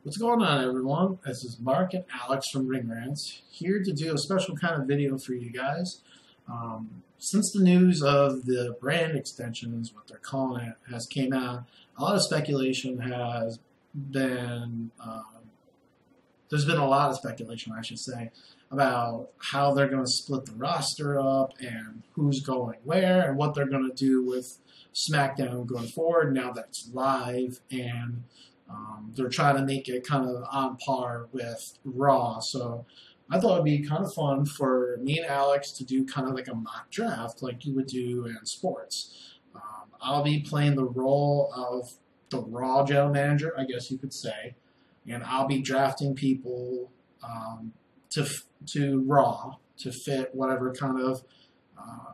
What's going on, everyone? This is Mark and Alex from Ring Rants, here to do a special kind of video for you guys. Since the news of the brand extensions, what they're calling it, has came out, a lot of speculation has been, there's been a lot of speculation, I should say, about how they're going to split the roster up and who's going where and what they're going to do with SmackDown going forward now that it's live, and they're trying to make it kind of on par with Raw. So I thought it'd be kind of fun for me and Alex to do kind of like a mock draft like you would do in sports. I'll be playing the role of the Raw general manager, I guess you could say, and I'll be drafting people to Raw to fit whatever kind of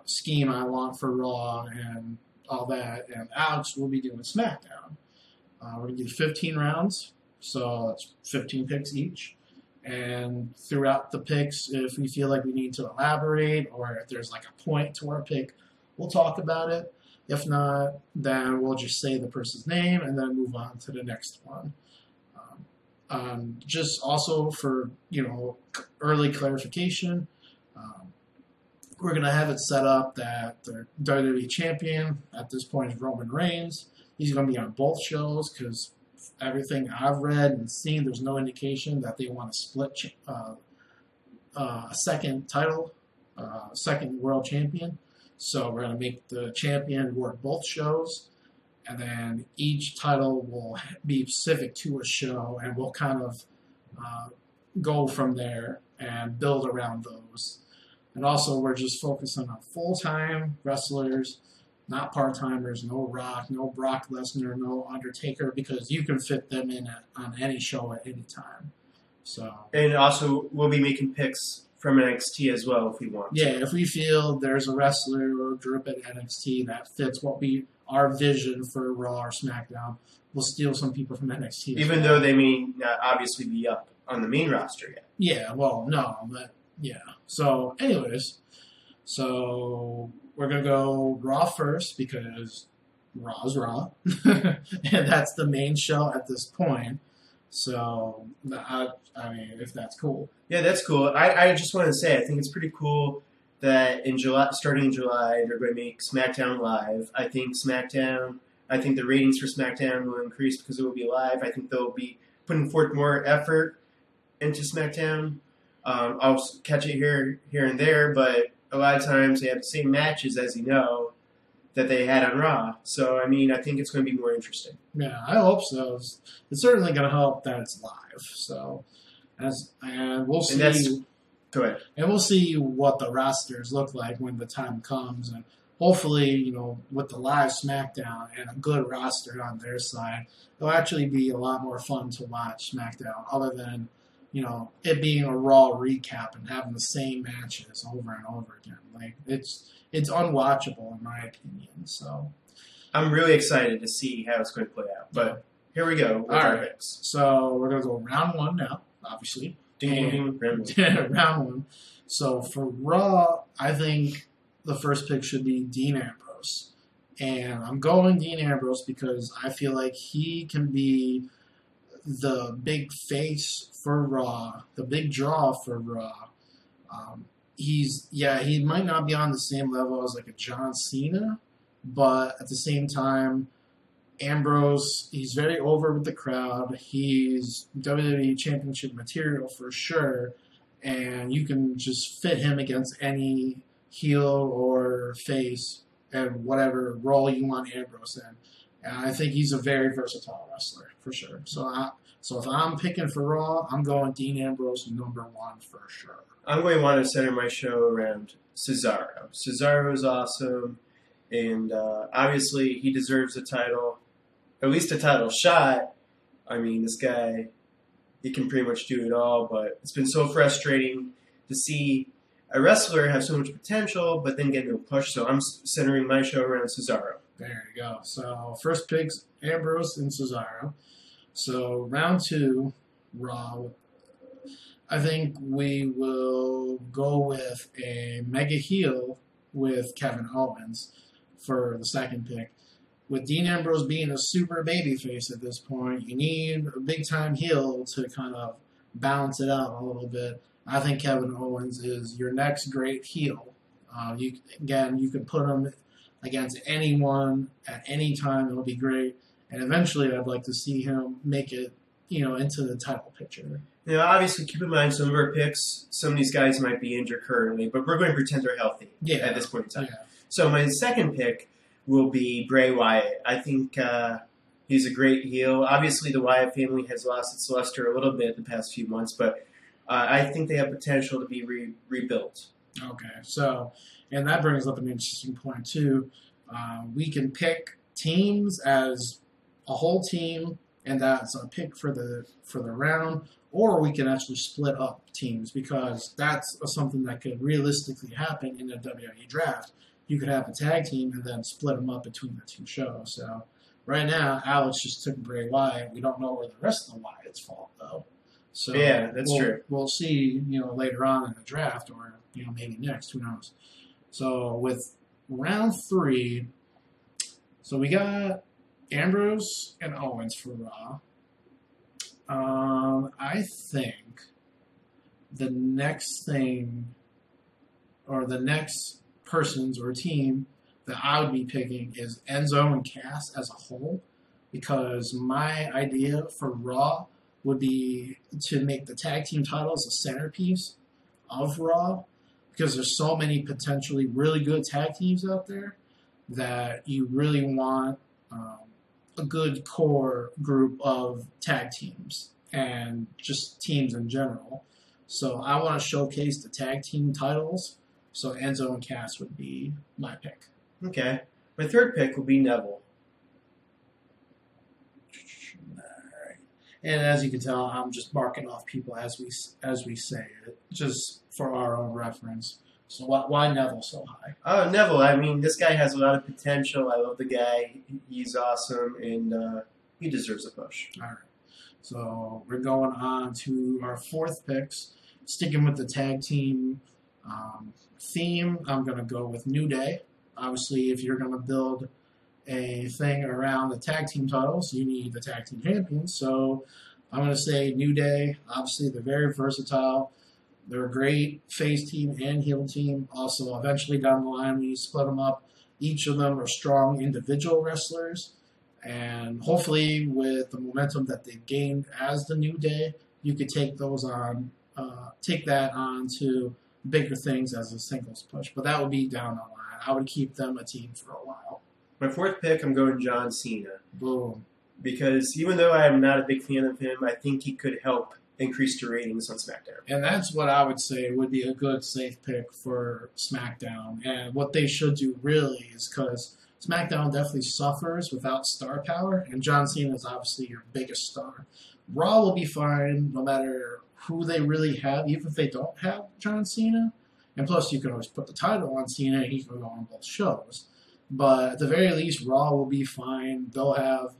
scheme I want for Raw and all that. And Alex will be doing SmackDown. We're going to do 15 rounds, so that's 15 picks each. And throughout the picks, if we feel like we need to elaborate or if there's like a point to our pick, we'll talk about it. If not, then we'll just say the person's name and then move on to the next one. Just also for, early clarification, we're going to have it set up that the WWE champion at this point is Roman Reigns. He's going to be on both shows because everything I've read and seen, there's no indication that they want to split a second title, second world champion. So we're going to make the champion work both shows, and then each title will be specific to a show, and we'll kind of go from there and build around those. And also, we're just focusing on full-time wrestlers, not part-timers, no Rock, no Brock Lesnar, no Undertaker, because you can fit them in on any show at any time. So. And also, we'll be making picks from NXT as well if we want to. Yeah, if we feel there's a wrestler or a group at NXT that fits our vision for Raw or SmackDown, we'll steal some people from NXT. Even though they may not obviously be up on the main roster yet. Yeah, well, no, but yeah. So, anyways, we're going to go Raw first because Raw's Raw. And that's the main show at this point. So, I mean, if that's cool. Yeah, that's cool. I just want to say, I think it's pretty cool that starting in July, they're going to make SmackDown live. I think the ratings for SmackDown will increase because it will be live. I think they'll be putting forth more effort into SmackDown. I'll catch it here and there, but a lot of times they have the same matches, as you know, that they had on Raw. So, I mean, I think it's going to be more interesting. Yeah, I hope so. It's certainly going to help that it's live. So, and we'll see. Go ahead. And we'll see what the rosters look like when the time comes. And hopefully, with the live SmackDown and a good roster on their side, it'll actually be a lot more fun to watch SmackDown other than it being a Raw recap and having the same matches over and over again. Like, it's unwatchable in my opinion. So I'm really excited to see how it's going to play out. But here we go with our picks. So we're going to go round one now, obviously. Round one. So for Raw, I think the first pick should be Dean Ambrose. And I'm going Dean Ambrose because I feel like he can be the big face for Raw, the big draw for Raw. He might not be on the same level as like a John Cena, but at the same time, Ambrose, he's very over with the crowd. He's WWE Championship material for sure, and you can just fit him against any heel or face and whatever role you want Ambrose in. And I think he's a very versatile wrestler, for sure. So if I'm picking for Raw, I'm going Dean Ambrose number one for sure. I'm going to want to center my show around Cesaro. Cesaro is awesome, and obviously he deserves a title, at least a title shot. I mean, this guy, he can pretty much do it all, but it's been so frustrating to see a wrestler have so much potential, but then get no push. So I'm centering my show around Cesaro. There you go. So first picks, Ambrose and Cesaro. So round two, Raw. I think we will go with a mega heel with Kevin Owens for the second pick. with Dean Ambrose being a super babyface at this point, you need a big-time heel to kind of balance it out a little bit. I think Kevin Owens is your next great heel. You can put him against anyone at any time. It'll be great. And eventually, I'd like to see him make it, into the title picture. Obviously, keep in mind some of our picks. Some of these guys might be injured currently, but we're going to pretend they're healthy at this point in time. Yeah. So my second pick will be Bray Wyatt. I think he's a great heel. Obviously, the Wyatt family has lost its luster a little bit the past few months, but I think they have potential to be rebuilt. Okay, so, and that brings up an interesting point, too. We can pick teams as a whole team, and that's a pick for the round, or we can actually split up teams, because that's something that could realistically happen in the WWE draft. You could have a tag team and then split them up between the two shows. So right now, Alex just took Bray Wyatt. We don't know where the rest of the Wyatt's fall, though. So yeah, that's true. We'll see, later on in the draft, or maybe next. Who knows? So with round 3, so we got Ambrose and Owens for Raw. I think the next thing, or the next persons or team that I would be picking is Enzo and Cass as a whole, because my idea for Raw would be to make the tag team titles a centerpiece of Raw, because there's so many potentially really good tag teams out there that you really want a good core group of tag teams and just teams in general. So I want to showcase the tag team titles. So Enzo and Cass would be my pick. Okay. My third pick will be Neville. Alright. And as you can tell, I'm just marking off people as we say it, just for our own reference. So why Neville so high? Oh, Neville. I mean, this guy has a lot of potential. I love the guy. He's awesome, and he deserves a push. All right. So we're going on to our fourth picks. Sticking with the tag team theme, I'm going to go with New Day. Obviously, if you're going to build a thing around the tag team titles, you need the tag team champions. So I'm going to say New Day. Obviously, they're very versatile. They're a great face team and heel team. Also, eventually down the line, when you split them up, each of them are strong individual wrestlers. And hopefully, with the momentum that they've gained as the New Day, you could take that on to bigger things as a singles push. But that would be down the line. I would keep them a team for a while. My fourth pick, I'm going John Cena. Boom. Because even though I'm not a big fan of him, I think he could help increase the ratings on SmackDown. And that's what I would say would be a good safe pick for SmackDown. And what they should do really is, because SmackDown definitely suffers without star power, and John Cena is obviously your biggest star. Raw will be fine no matter who they really have, even if they don't have John Cena. And plus, you can always put the title on Cena, and he can go on both shows. But at the very least, Raw will be fine. They'll have,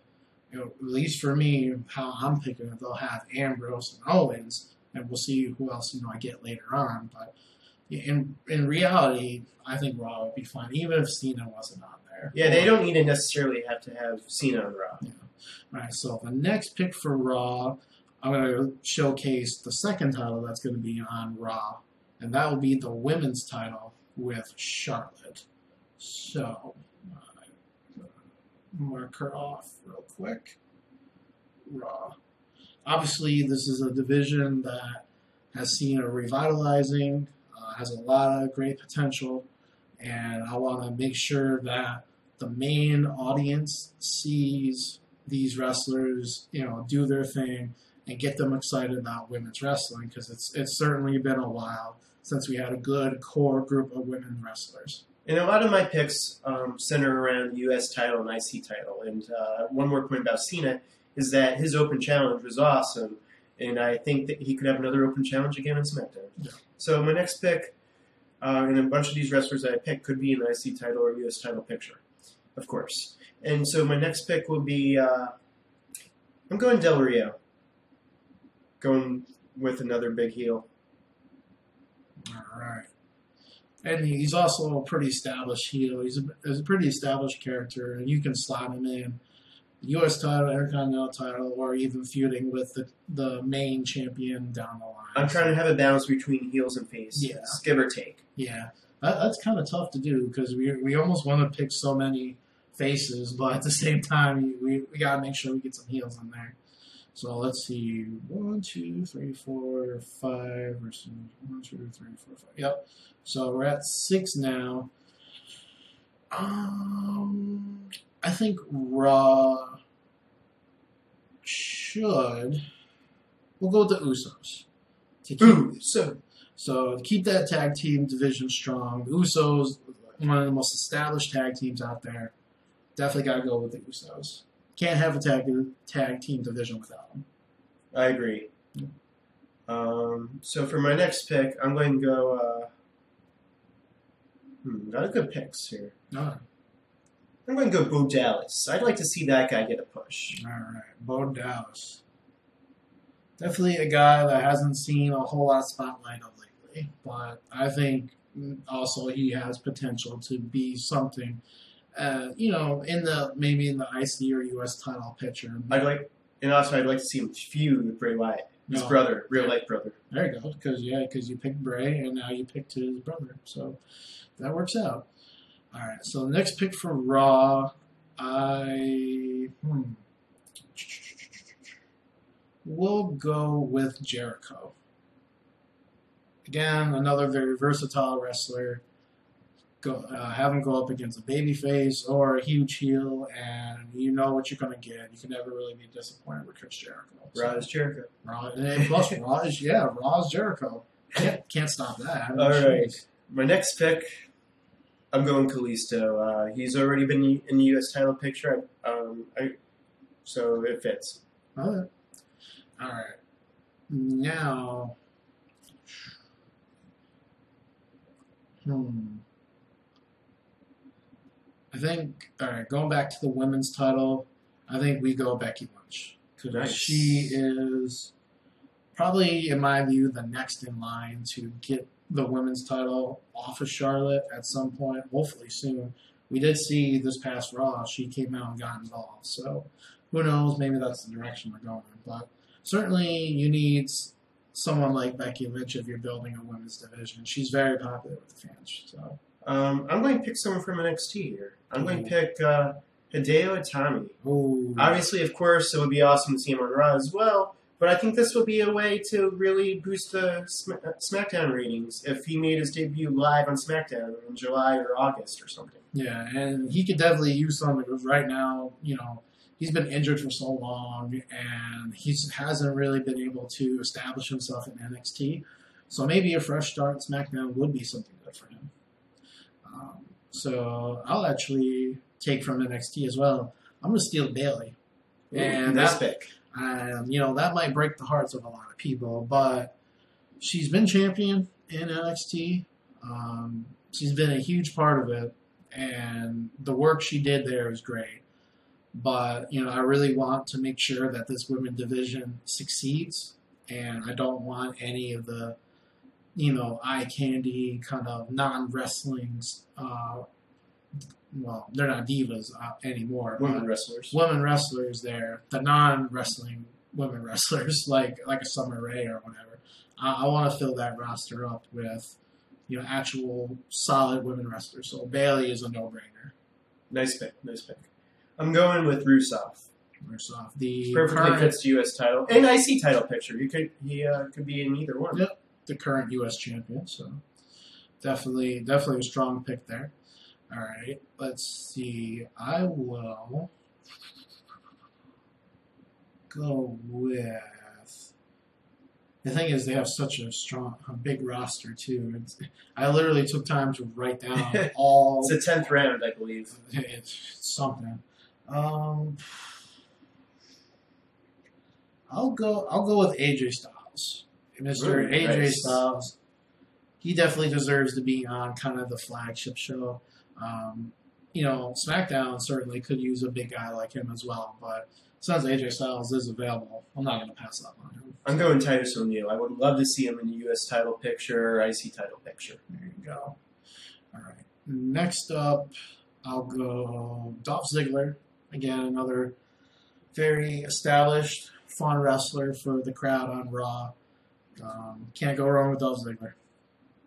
at least for me, how I'm picking it, they'll have Ambrose and Owens, and we'll see who else I get later on. But in reality, I think Raw would be fine, even if Cena wasn't on there. Yeah, they don't need to necessarily have to have Cena on Raw. Yeah. All right, so the next pick for Raw, I'm going to showcase the second title that's going to be on Raw, and that will be the women's title with Charlotte. So, mark her off real quick. Raw. Obviously, this is a division that has seen a revitalizing, has a lot of great potential, and I want to make sure that the main audience sees these wrestlers, do their thing and get them excited about women's wrestling, because it's certainly been a while since we had a good core group of women wrestlers. And a lot of my picks center around the U.S. title and IC title. And one more point about Cena is that his open challenge was awesome, and I think that he could have another open challenge again on SmackDown. Yeah. So my next pick, and a bunch of these wrestlers that I picked could be an IC title or U.S. title picture, of course. And so my next pick will be, I'm going Del Rio. Going with another big heel. All right. And he's also a pretty established heel. He's a pretty established character, and you can slot him in U.S. title, Intercontinental title, or even feuding with the main champion down the line. I'm trying to have a balance between heels and faces, give or take. Yeah, that's kind of tough to do because we almost want to pick so many faces, but at the same time, we got to make sure we get some heels in there. So let's see, 1, 2, 3, 4, 5 versus 1, 2, 3, 4, 5. Yep. So we're at 6 now. I think Raw should. We'll go with the Usos. So to keep that tag team division strong, the Usos, one of the most established tag teams out there. Definitely got to go with the Usos. Can't have a tag team division without them. I agree. So for my next pick, I'm going to go. Got a good picks here. All right. I'm going to go Bo Dallas. I'd like to see that guy get a push. All right, Bo Dallas. Definitely a guy that hasn't seen a whole lot of spotlight of lately, but I think also he has potential to be something. Maybe in the IC or US title picture. I'd like to see him feud with Bray Wyatt, his brother, real life brother. There you go, because you picked Bray and now you picked his brother, so that works out. All right, so the next pick for Raw, we'll go with Jericho. Again, another very versatile wrestler. Have him go up against a babyface or a huge heel, and you know what you're going to get. You can never really be disappointed with Chris Jericho. Raw is Jericho. Raw is Jericho. Can't stop that. All right. My next pick, I'm going Kalisto. He's already been in the U.S. title picture, so it fits. All right. Now, I think, going back to the women's title, I think we go Becky Lynch. Because she is probably, in my view, the next in line to get the women's title off of Charlotte at some point, hopefully soon. We did see this past Raw, she came out and got involved. So who knows, maybe that's the direction we're going in. But certainly you need someone like Becky Lynch if you're building a women's division. She's very popular with the fans. So I'm going to pick someone from NXT here. I'm going to pick Hideo Itami. Ooh. Obviously, of course, it would be awesome to see him on Raw as well, but I think this would be a way to really boost the SmackDown ratings if he made his debut live on SmackDown in July or August or something. Yeah, and he could definitely use something because right now, he's been injured for so long and he hasn't really been able to establish himself in NXT. So maybe a fresh start in SmackDown would be something good for him. So I'll actually take from NXT as well. I'm going to steal Bayley. And nice pick. That might break the hearts of a lot of people, but she's been champion in NXT. She's been a huge part of it, and the work she did there is great. But, I really want to make sure that this women's division succeeds, and I don't want any of the, eye candy kind of non-wrestling, they're not divas anymore. Women wrestlers. Women wrestlers there. The non-wrestling women wrestlers, like a Summer Rae or whatever. I want to fill that roster up with, actual solid women wrestlers. So Bayley is a no-brainer. Nice pick. I'm going with Rusev. The perfectly fits the U.S. title and IC title picture. He could be in either one. Yep, the current U.S. champion. So definitely a strong pick there. All right, let's see. I will go with. The thing is, they have such a big roster too. I literally took time to write down all. It's the 10th round, I believe. It's something. I'll go with AJ Styles. Mr. AJ Styles. He definitely deserves to be on kind of the flagship show. SmackDown certainly could use a big guy like him as well, but since AJ Styles is available, I'm not going to pass up on him. I'm going Titus O'Neil. I would love to see him in the U.S. title picture or IC title picture. There you go. All right. Next up, I'll go Dolph Ziggler. Again, another very established, fun wrestler for the crowd on Raw. Can't go wrong with Dolph Ziggler.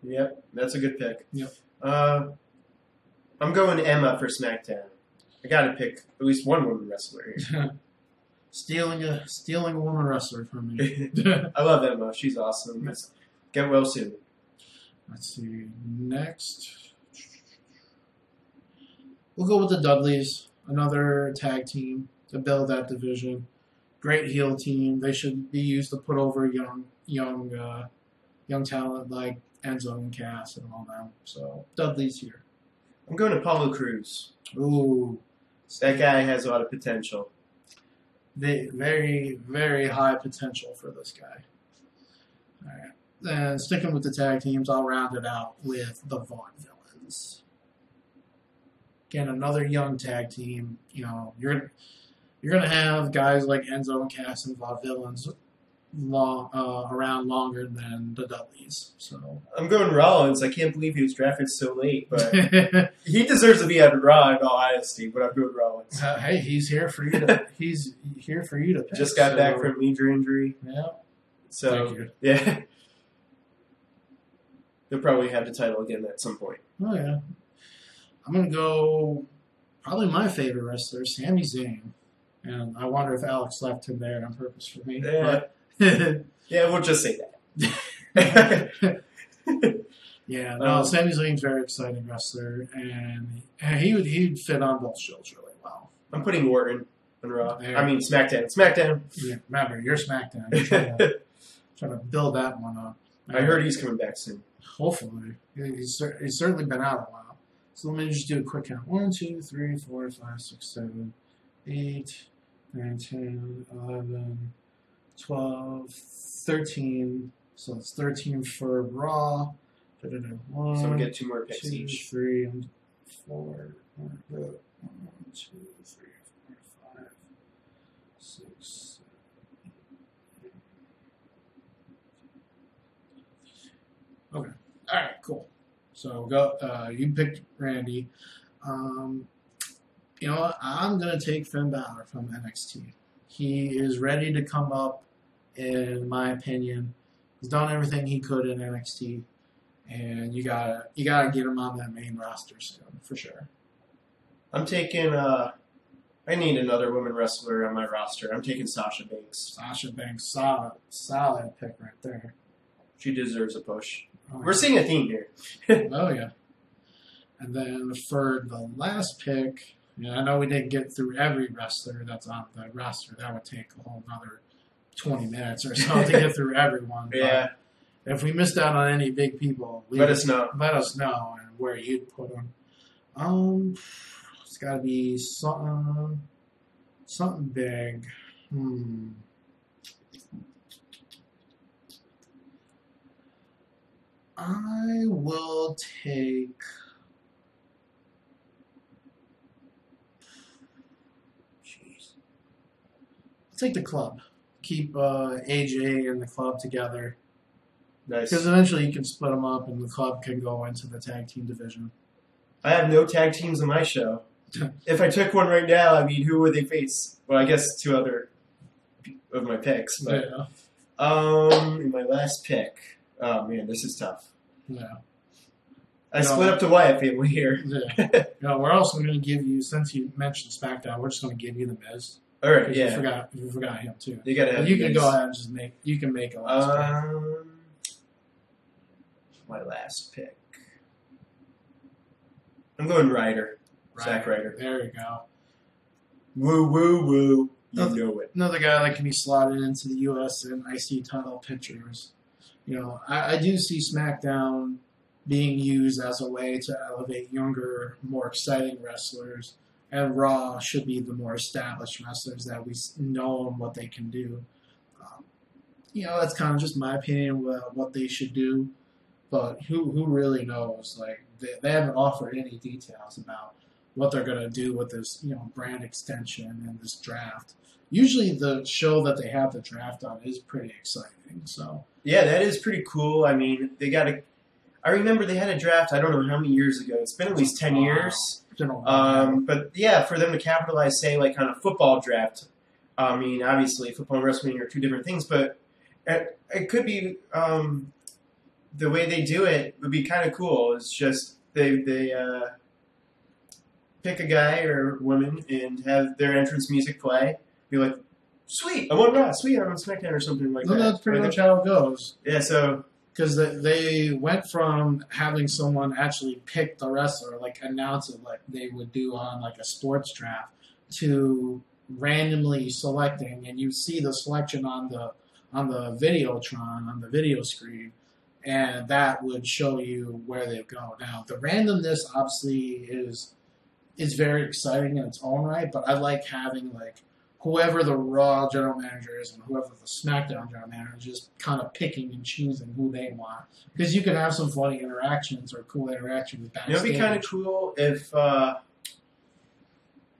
Yep, that's a good pick. Yep. I'm going Emma for SmackDown. I got to pick at least one woman wrestler here. stealing a woman wrestler from me. I love Emma. She's awesome. Get well soon. Let's see. Next, we'll go with the Dudleys. Another tag team to build that division. Great heel team. They should be used to put over young talent like Enzo and Cass and all them. So Dudley's here. I'm going to Apollo Crews. Ooh, That guy has a lot of potential. very, very high potential for this guy. All right. And sticking with the tag teams, I'll round it out with the Vaudevillains. Again, another young tag team. You know, you're gonna have guys like Enzo and Cass and Vaudevillains around longer than the Dudleys. So I'm going Rollins. I can't believe he was drafted so late, but he deserves to be on Raw in all honesty. But I'm going Rollins. Hey, he's here for you to. He's here for you to pick. Just got back from major injury. Yeah. So Thank you. yeah, he'll probably have the title again at some point. Oh yeah. I'm gonna go. Probably my favorite wrestler, Sami Zayn, and I wonder if Alex left him there on purpose for me. Yeah. But Yeah, we'll just say that. yeah, no, Sami Zayn's a very exciting wrestler, and he'd fit on both shows really well. I'm putting Orton on Raw. There. I mean SmackDown. SmackDown. Yeah, remember, you're SmackDown. You're trying to build that one up. I heard he's coming back soon. Hopefully. He's certainly been out a while. So let me just do a quick count. 1, 2, 3, 4, 5, 6, 7, 8, 9, 10, 11, 12, 13. So it's 13 for Raw. 1, So we get 2 more picks 2, each. 3, and 4. 1, 2, 3, 4, 5, 6, 7. Okay. All right. Cool. So go. You picked Randy. You know what? I'm gonna take Finn Balor from NXT. He is ready to come up, in my opinion. He's done everything he could in NXT, and you gotta get him on that main roster soon for sure. I'm taking. I need another woman wrestler on my roster. I'm taking Sasha Banks. Sasha Banks, solid pick right there. She deserves a push. Oh, We're seeing a theme here. Oh yeah. And then for the last pick, I know we didn't get through every wrestler that's on the roster. That would take a whole another 20 minutes or so to get through everyone. Yeah. But if we missed out on any big people, Let us know. Let us know and where you'd put them. It's got to be something big. I will take. Take the club. Keep AJ and the club together. Nice. Because eventually you can split them up and the club can go into the tag team division. I have no tag teams on my show. If I took one right now, I mean, who would they face? Well, I guess 2 other of my picks. But my last pick. Oh man, this is tough. Yeah. I split up the Wyatt family here. Yeah. We're also going to give you, since you mentioned SmackDown, we're just going to give you the Miz. All right, You yeah. forgot him too. You gotta have. You can go ahead and just make a last pick. My last pick. I'm going Ryder. Zack Ryder. There you go. Woo woo woo. You know it. Another guy that can be slotted into the U.S. and IC title pictures. I do see SmackDown being used as a way to elevate younger, more exciting wrestlers. And Raw should be the more established wrestlers that we know what they can do. That's kind of just my opinion about what they should do. But who really knows? Like they haven't offered any details about what they're going to do with this, brand extension and this draft. Usually the show that they have the draft on is pretty exciting. So yeah, that is pretty cool. I mean, they got to. I remember they had a draft, I don't know how many years ago. It's been at least 10 years. But yeah, for them to capitalize, say, like on a football draft, I mean, obviously, football and wrestling are two different things, but it could be the way they do it would be kind of cool. It's just they pick a guy or woman and have their entrance music play. Be like, sweet, I'm on Raw, sweet, I'm on SmackDown or something like that. That's pretty much how it goes. Yeah, so... Because they went from having someone actually pick the wrestler, like announce it like they would do on like a sports draft, to randomly selecting, and you see the selection on the Videotron, on the video screen, and that would show you where they go. Now, the randomness obviously is very exciting in its own right, but I like having like whoever the Raw general manager is and whoever the SmackDown general manager is, just kind of picking and choosing who they want. Because you can have some funny interactions or cool interactions backstage. You know, it'd be kind of cool if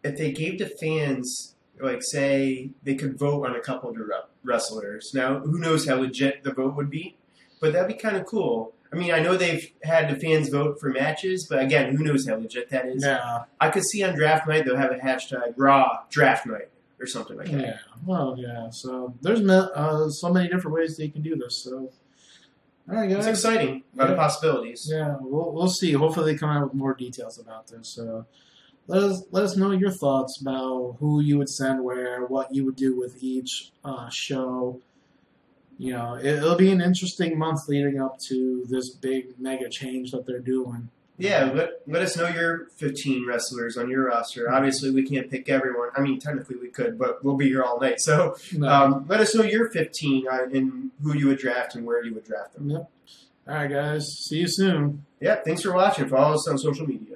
they gave the fans, like, say, they could vote on a couple of wrestlers. Now, who knows how legit the vote would be, but that'd be kind of cool. I mean, I know they've had the fans vote for matches, but again, who knows how legit that is. Yeah. I could see on draft night they'll have a hashtag Raw Draft Night or something like that. Yeah, well, yeah. So there's so many different ways that you can do this. So, all right, guys. It's exciting. A lot of possibilities. Yeah, we'll see. Hopefully, they come out with more details about this. So, let us know your thoughts about who you would send where, what you would do with each show. You know, it'll be an interesting month leading up to this big mega change that they're doing. Yeah, let us know your 15 wrestlers on your roster. Obviously, we can't pick everyone. I mean, technically we could, but we'll be here all night. So let us know your 15 and who you would draft and where you would draft them. Yep. All right, guys. See you soon. Yeah, thanks for watching. Follow us on social media.